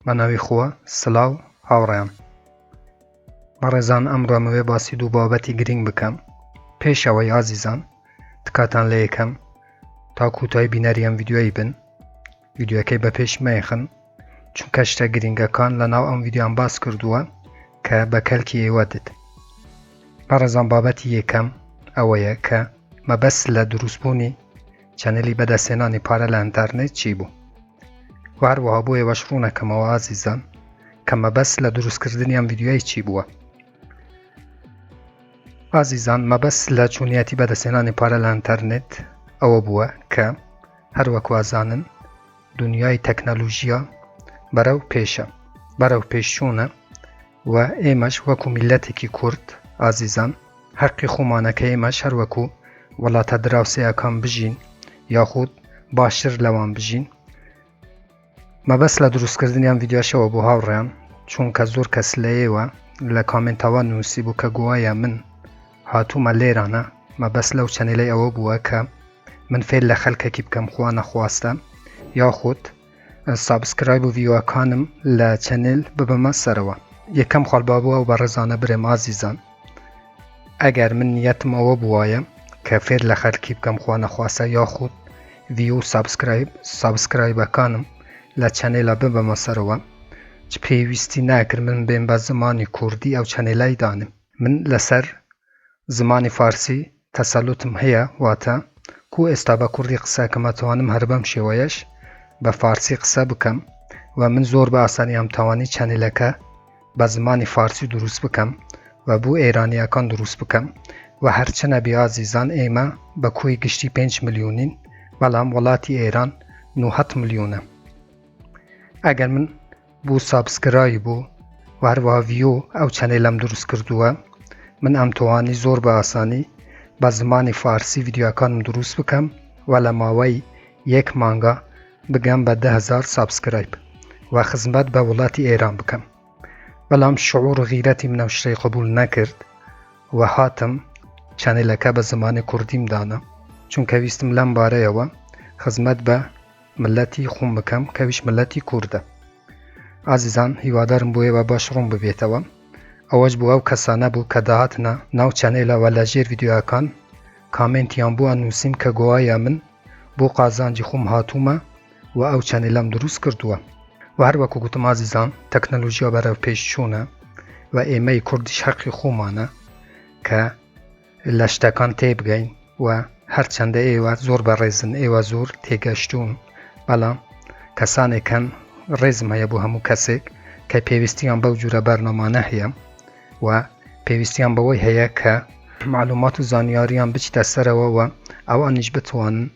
بەناوی خۆ سڵاو هاورێیان بەڕێزان ئەمڕۆمەوێ باسی دوو بابەتی گرینگ بکەم. پێشەوەی ئازیزان تکاتان لە یەکەم تا کوتای بینەری ئەم ڤیدیویەی بن، ڤیدیوەکەی بە پێش مەیخن چونکە شتە گرینگەکان لەناو ئەم ڤیدیۆیان باس کردووە کە بە کەلکی ئێوەدت. بەڕێزان بابەتی یەکەم ئەوەیە کە مەبەست لە دروستبوونی چەنەلی بەدەستهێنانی پارە لە ئینتەرنێت چی بوو. هەروەها بۆ ئێوەش ڕوونەکەمەوە ئازیزان کە مەبەست لە دروستکردنی ئەم ڤیدیۆی چی بووە. ئازیزان مەبەست لە چوونیەتی بەدەستهێنانی پارە لە ئینتەرنێت ئەوە بووە کە هەروەکو ئازانن دنیای تەکنەلۆژیا بەرەو پێشە، بەرەو پێشچوونە و ئێمەش وەکو میلەتێکی کورد ئازیزان حەقی خۆمانەکە ئێمەش هەروەکو وڵاتە دراوسێیەکان بژین یاخود باشتر لەوان بژین. مەبەست لە دروستکردنی ئەم ڤیدیۆشەوە بۆ هاوڕێیان چونکە زۆر کەس لە ئێوە لە کامنتەوە نووسی بوو کە گوایە من هاتوومە لێرانە مەبەست لەو چەنێلەی ئەوە بووە کە من فێر لە خەڵکێکی بکەم خوا نەخواستە یاخود سابسکرایب و ڤیدیۆەکانم لە چەنێل ببەمە سەرەوە. یەکەم خاڵبابووە و بەڕێزانە برێم ئازیزان ئەگەر من نیەتم ئەوە بووایە کە فێر لە خەڵکی بکەم خوا نەخواستە یاخود ڤیو سابسکرایبەکانم لە چەنێلە ببەمە سەرەوە چ پێویستی ناکرد من بێم بە زمانی کوردی ئەو چەنێلای دانم. من لەسەر زمانی فارسی تەسەلوتم هەیە، واتە کو ئێستا بە کوردی قسەکەم ئەتوانم هەر بەم شێوەیەش بە فارسی قسە بکەم و من زۆر بە ئاسانی ئەم توانی چەنێلەکە بە زمانی فارسی دروست بکەم و بۆ ئێرانیەکان دروست بکەم و هەرچەنە بێ ئازیزان ئێمە بە کۆی گشتی 5 ملیۆنین بەڵام وڵاتی ئێران 9 ملیۆنە. ئەگەر من بۆ سابسکرایب بوو و هەروەها ڤیۆ ئەو چەنێلەم دروست کردووە من ئەم توانی زۆر بە ئاسانی بە زمانی فارسی ڤیدیۆەکانم دروست بکەم و لە ماوەی 1 مانگە بگەم بە 10,000 سابسکرایب و خزمەت بە وڵاتی ئێران بکەم. بەڵام شعور و غیرەتی منە شتەی قبول نەکرد و هاتم چەنێلەکە بە زمانی کوردیم دانا چونکە ویستم لەم بارەیەوە خزمەت بە ملەتی خۆم بکەم کەویش ملەتی کووردە. ئازیزان هیوادارم بۆ ئێوە باش ڕوون ببێتەوە. ئەوەش بۆ ئەو کەسانە بوو کە داهاتنە ناو چەنێلەوە لە ژێر ڤیدیۆەکان کامنتیان بۆ ئەنووسیم کە گوایە من بۆ قازانجی خۆم هاتوومە و ئەو چەنێلەم دروست کردووە. و هەروەکو گوتم ئازیزان تەکنەلۆژیا بەرەو پێشچوونە و ئێمەی کوردیش حەقی خۆمانە کە لە شتەکان تێبگەین و هەرچەندە ئێوە زۆر بەڕێزن، ئێوە زۆر تێگەشتوون، بەڵام کەسانێکن ڕێزم هەیە بۆ هەموو کەسێک کە پێویستیان بەو جورە بەرنامانە هەیە و پێویستیان بەوەی هەیە کە معلومات و زانیاریان بچتە سەرەوە و ئەوانیش بتوانن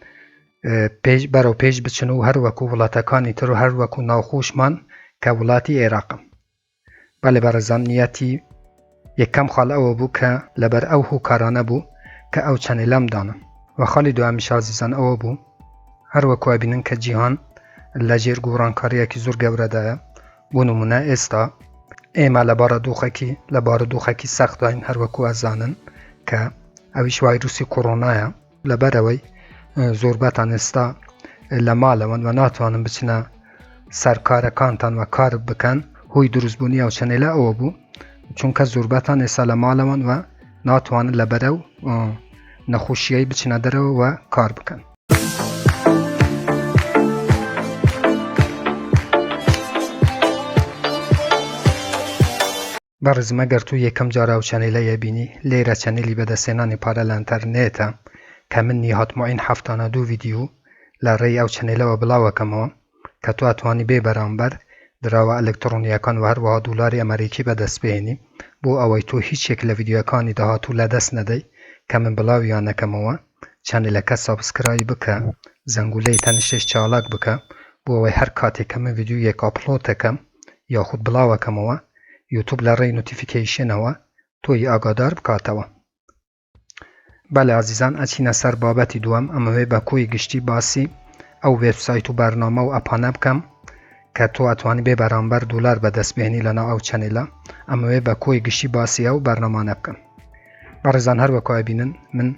بەرەو پێش بچن و هەروەکو وڵاتەکانی تر و هەروەکو ناوخۆشمان کە وڵاتی عێراقم. بەڵێ بەڕێزان نیەتی یەکەم خاڵ ئەوە بوو کە لەبەر ئەو هۆکارانە بوو کە ئەو چەنێلەم دانم و خاڵی دوایمیش ئازیزان ئەوە بوو هەروەکو ئەبینن کە جیهان لە ژێر گۆڕانکاریەکی زۆر گەورەدایە. بۆ نمونە ئێستا ئێمە لە بارودۆخێکی سەختداین هەروەکو ئەزانن کە ئەویش ڤایرۆسی کۆڕۆنایە لەبەرەوەی زۆربەتان ئێستا لە ماڵەوەن و ناتوانن بچنە سەر کارەکانتان و کار بکەن. هۆی دروستبوونی ئەو چەنێلە ئەوە بوو چونکە زۆربەتان ئێستا لە ماڵەوەن و ناتوانن لەبەرەو نەخۆشیەی بچنە دەرەوە و کار بکەن. بەڕێزم ئەگەر تو یەکەم جارە ئەو چەنێلەیە بینی لێرە چەنێلی بەدەستهێنانی پارە لە ئینتەرنێتە کە من نیهاتمەعین 72 ڤیدیۆ لە ڕێی ئەو چەنێلەوە بڵاوەکەمەوە کە تو ئەتوانی بێ بەرامبەر دراوە ئەلکترۆنیەکان و هەروەها دولاری ئەمریکی بەدەست بهێنی بۆ ئەوەی تۆ هیچێک لە ڤیدیۆەکانی داهاتوو لە دەست نەدەی کە من بڵاویان نەکەمەوە. چەنێلەکە سابسکرایب بکە، زەنگولەی تەنیشتێش چالاک بکە بۆ ئەوەی هەر کاتێکە من ڤیدیۆیەک ئاپلۆدەکەم یاخود بڵاوەکەمەوە یوتوب لە ڕێی نۆتیفیکەیشنەوە تۆی ئاگادار بکاتەوە. بەڵێ ئازیزان ئەچینە سەر بابەتی دووەم. ئەمەوێ بە کۆی گشتی باسی ئەو وێبسایت و بەرنامە و ئەپانە بکەم کە تۆ ئەتوانی بێ بەرامبەر دولار بەدەست بهێنی لەناو ئەو چەنێلە. ئەمەوێ بە کۆی گشتی باسی ئەو بەرنامانە بکەم. بەڕێزان هەروەکو ئەبینن من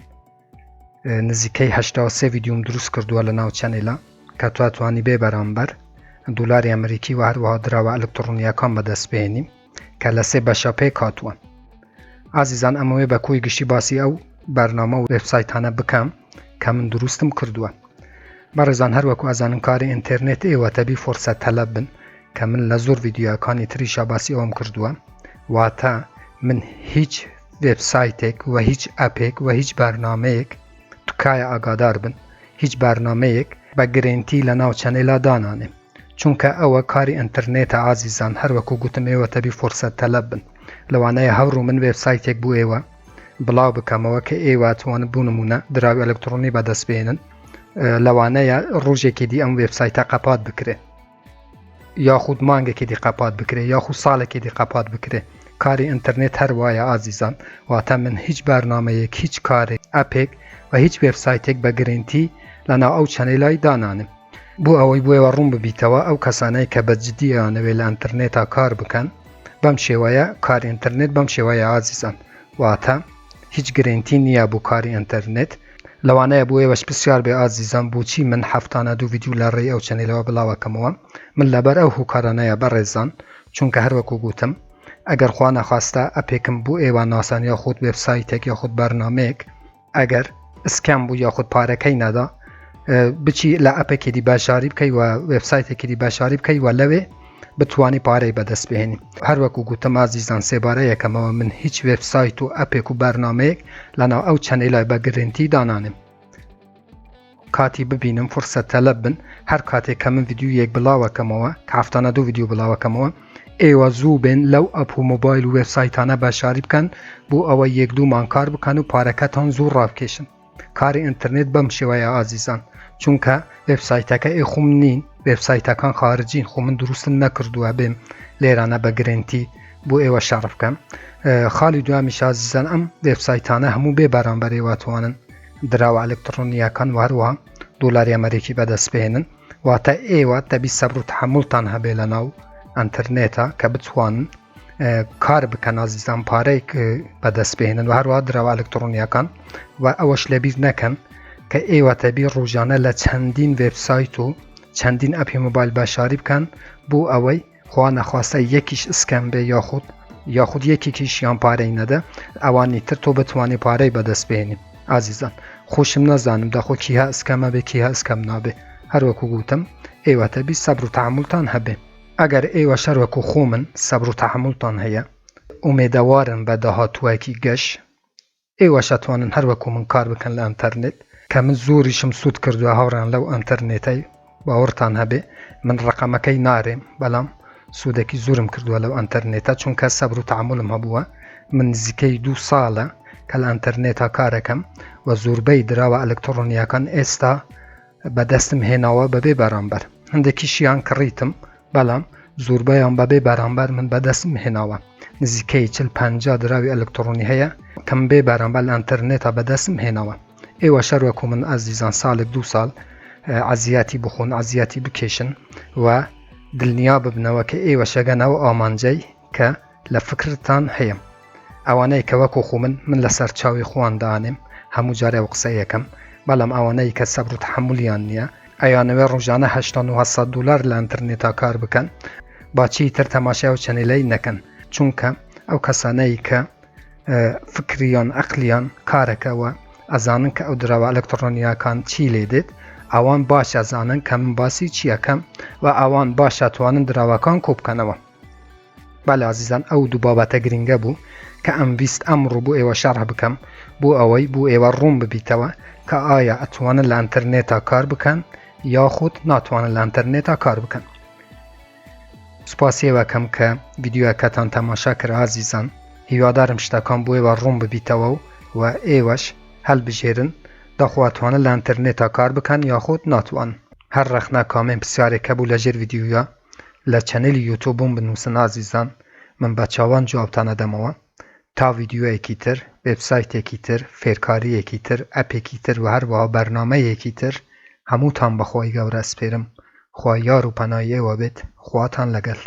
نزیکەی 83 ڤیدیۆم دروست کردووە لە ناو چەنێلە کە تو ئەتوانی بێ بەرامبەر دولاری ئەمریکی و هەروەها دراوە ئەلکترۆنیەکان بەدەست بهێنیم کە لە سێ بەشە پێک هاتووە. ئازیزان ئەمەوێ بە کۆی گشتی باسی ئەو بەرنامە و وێبسایتانە بکەم کە من دروستم کردووە. بەڕێزان هەروەکو ئەزانم کاری ئینتەرنێت ئێوە تەبی فۆرسەت تەلەب بن کە من لە زۆر ڤیدیوەکانی تریشە باسی ئەوم کردووە، واتە من هیچ وێبسایتێک و هیچ ئەپێک و هیچ بەرنامەیەک تکایە ئاگادار بن هیچ بەرنامەیەک بە گرنگی لە ناو چەنێلا دانانێ، چونکە ئەوە کاری ئینتەرنێتە ئازیزان. هەروەکو گوتم ئێوە تەبی فۆرسەت تەلەب بن. لەوانەیە هەوڕ و من وێبسایتێک بوو ئێوە بڵاو بکەمەوە کە ئێوە توانن بوو نمونە دراوی ئەلکترۆنی بەدەست بێنن، لەوانەیە ڕۆژێکی دی ئەم وێبسایتە قەپات بکرێ، یاخود مانگێکی دی قەپات بکرێ، یاخود ساڵێکی دی قەپات بکرێ. کاری ئینتەرنێت هەر وایە ئازیزان، واتە من هیچ بەرنامەیەک هیچ کارێک ئەپێک و هیچ وێبسایتێک بە گرنگی لەناو ئەو چەنێلای دانانم. بۆ ئەوەی بۆیەوە ڕوون ببیتەوە ئەو کەسانەی کە بەجددیانەوێت لە ئینتەرنێتا کار بکەن بەم شێوەیە کاری ئینتەرنێت بەم شێوەیە ئازیزان، واتە هیچ گرنگی نییە بۆ کاری ئینتەرنێت. لەوانەیە بۆ ئێوەش پرسیار بێ ئازیزان بۆچی من هەفتانە دوو ڤیدیو لە ڕێی ئەو چەنێلەوە بڵاوەکەمەوە. من لەبەر ئەو هوکارانەیە بەڕێزان، چونکە هەروەکو گوتم ئەگەر خوا نەخواستە ئەپێکم بۆ ئێوە ناسان یاخود وێبسایتێک یاخود بەرنامەیەک ئەگەر ئسکەم بوو یاخود پارەکەی نەدا بچی لە ئەپێکی باشاری بکەی و وێبسایتێکی باشاری بکەی و لەوێ بتوانی پارەی بەدەست بهێنی. هەروەکو گوتم ئازیزان سێبارە یەکەمەوە من هیچ وێبسایت و ئەپێک و بەرنامەیەک لەناو ئەو چەنێلای بە گرنگی دانانم. کاتی ببینم فورسەت تەلەب بن هەر کاتێک کە من ڤیدیویەک بڵاوەکەمەوە کە هەفتانە دوو ڤیدیو بڵاوەکەمەوە ئێوە زوو بن لەو ئەپ و مۆبایل و وێبسایتانە باشاری بکەن بۆ ئەوە یەک دوومان کار بکەن و پارەکەتان زوو ڕاوکێشن. کاری ئینتەرنێت بەم شێوەیە ئازیزان، چونکە وێبسایتەکە خۆم نین، وێبسایتەکان خارجین، خۆ من دروستن نەکردووە بێم لێرانە بە گرنگی بۆ ئێوە شەڕ بکەم. خاڵی دوامیش ئازیزان ئەم وێبسایتانە هەموو بێ بەرامبەرێ توانن دراوە ئەلکترۆنیەکان و هەروەها دۆلاری ئەمریکی بەدەست بهێنن، واتە ئێوە تەبی سەبر و تەحەمموڵتان هەبێ لە ناو ئەنتەرنێتە کە بتوانن کار بکەن ئازیزان پارەیەک بەدەست بهێنن و هەروەها دراوە ئەلکترۆنیەکان و ئەوەش لەبیر نەکەن کە ئێوە تەبی ڕۆژانە لە چەندین وێبسایت و چەندین ئەپی مۆبایل باشاری بکەن بۆ ئەوەی خوا نەخواستە یەکیش ئسکەم بێ یاخود یەکێکیشیان پارەی نەدە ئەوانی تر تۆ بتوانێ پارەی بەدەست بهێنی. ئازیزان خۆشم نەزانم داخۆ کیها ئسکەمە بێ کیها ئسکەم نابێ. هەروەکو گوتم ئێوە تەبی سەبر و تەحەمموڵتان هەبێ. ئەگەر ئێوە شەروەکو خۆ من سەبر و تەحەمموڵتان هەیە ئومێدەوارن بە داهاتووەکی گەش ئێوە شەتوانن هەروەکو من کار بکەن لە ئەنتەرنێت کە من زۆریشم سوود کردووە هەوڕان لەو ئەنتەرنێتەی باوەڕتان هەبێ. من ڕقەمەکەی نارێم بەڵام سوودێکی زۆرم کردووە لەو ئەنتەرنێتە چونکە سەبر و تەحەمموڵم هەبووە. من نزیکەی 2 ساڵە کە لە ئەنتەرنێتا کارەکەم و زۆربەی دراوە ئەلکترۆنیەکان ئێستا بەدەستم هێناوە بەبێ بەرامبەر. هەندێکیشیان کڕیتم بەڵام زۆربەیان بەبێ بەرامبەر من بەدەستم هێناوە. نزیکەی 40-50 دراوی ئەلکترۆنی هەیە کەم بێ بەرامبەر لە ئەنتەرنێتە بەدەستم هێناوە. ئێوە شەروەکو من ئازیزان ساڵێک 2 ساڵ عەزیەتی بخۆن عەزیەتی بکێشن و دڵنیا ببنەوە کە ئێوە شەگەنەوە ئامانجەی کە لە فکرتان هەیە. ئەوانەی کە وەکو خۆ من لەسەر چاوی خۆیان دانێم هەموو جارێ و قسە یەکەم، بەڵام ئەوانەی کە سەبر و تەحەممولیان نییە ئەیانەوێ ڕۆژانە 800 دلار لە ئەنتەرنێتا کار بکەن باچی تر تەماشای و چەنێلەی نەکەن، چونکە ئەو کەسانەی کە فکریان عەقلیان کارەکەوە ئەزانن کە ئەو دراوە ئەلکترۆنیەکان چی لێ دێت ئەوان باش ئەزانن کە من باسی چیەکەم و ئەوان باش ئەتوانن دراوەکان کۆبکەنەوە. بەڵێ ئازیزان ئەو دوو بابەتە گرینگە بوو کە ئەمویست ئەمڕۆ بۆ ئێوە شەرح بکەم بۆ ئەوەی بۆ ئێوە ڕوون ببیتەوە کە ئایا ئەتوانن لە ئەنتەرنێتا کار بکەن یاخود ناتوانن لە ئەنتەرنێتا کار بکەن. سوپاسیەوەکەم کە ڤیدیوەکەتان تەماشا کرد ئازیزان. هیوادارم شتەکان بۆ ئێوە ڕوون ببیتەوە و ئێوەش هەڵبژێرن دەخواتوانن لە ئەنتەرنێتا کار بکەن یاخود ناتوانن. هەر ڕەخنا کامێن پرسیارێکە بوو لەژێر ڤیدیوە لە چەنێلی یوتیوبم بنووسن ئازیزان، من بە چاوان جوابتانە دەمەوە تا ڤیدیوەیەکی تر، وێبسایتێکی تر، فێرکاریەکی تر، ئەپێکی تر و هەروەها بەرنامەیەکی تر هەمووتان بەخوای گەورە سپێرم. خوا یار و پەنای ئێوە بێت. خواتان لەگەڵ.